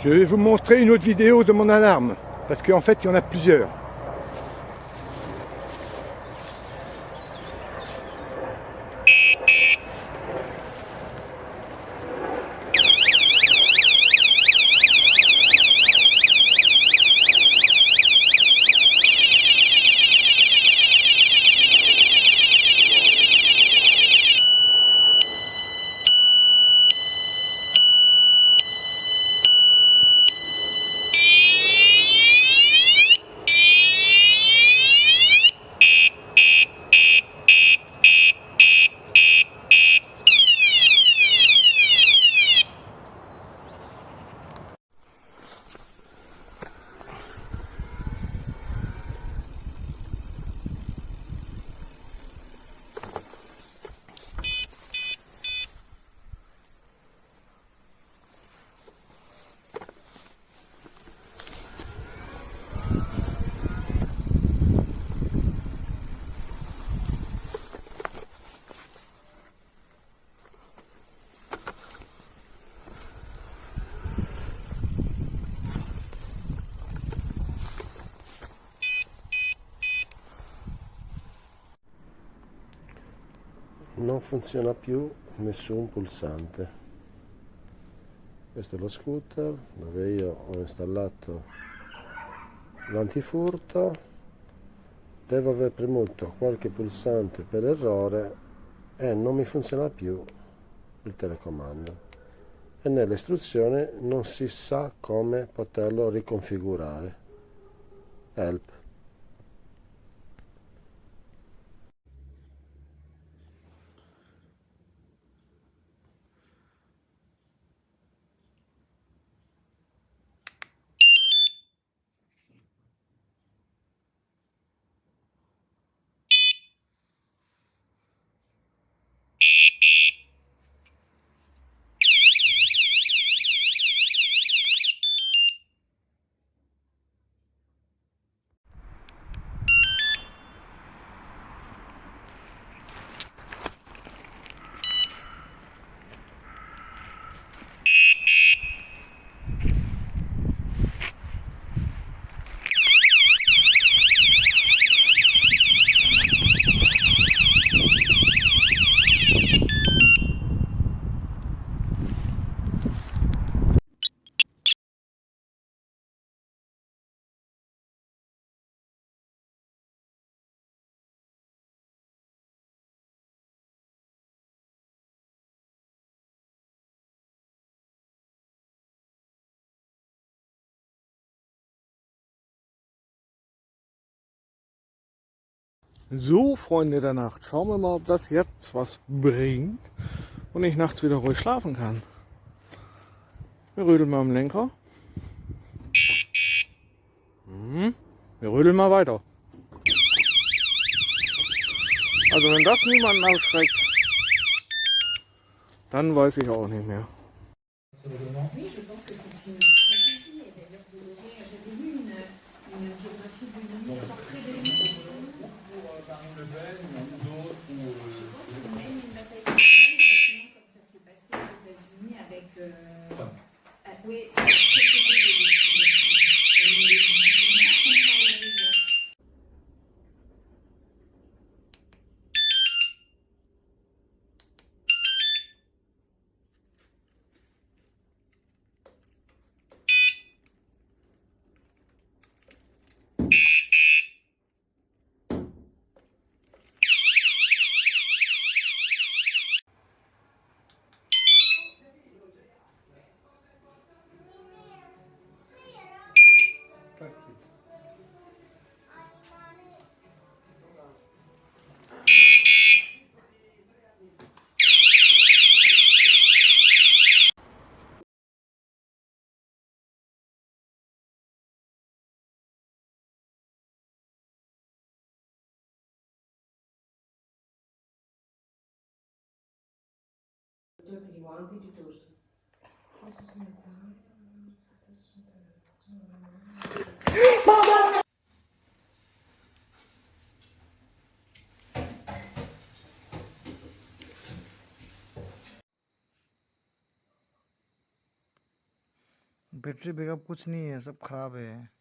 Je vais vous montrer une autre vidéo de mon alarme, parce qu'en fait il y en a plusieurs. Non funziona più nessun pulsante. Questo è lo scooter dove io ho installato l'antifurto. Devo aver premuto qualche pulsante per errore e non mi funziona più il telecomando, e nelle istruzioni non si sa come poterlo riconfigurare. Help. So, Freunde der Nacht, schauen wir mal, ob das jetzt was bringt und ich nachts wieder ruhig schlafen kann. Wir rödeln mal am Lenker. Wir rödeln mal weiter. Also wenn das niemanden abschreckt, dann weiß ich auch nicht mehr. Oui, je pense que c'est une stratégie. Et d'ailleurs, Bolloré, j'avais lu une biographie de lui, un portrait de lui. Pour Marine Le Pen ou d'autres. Je pense qu'il mène une bataille électorale exactement comme ça s'est passé aux États-Unis avec. Oui, c'est très peu Tutti i guanti piuttosto. Questo si mette. Battery backup कुछ नहीं है, सब खराब है।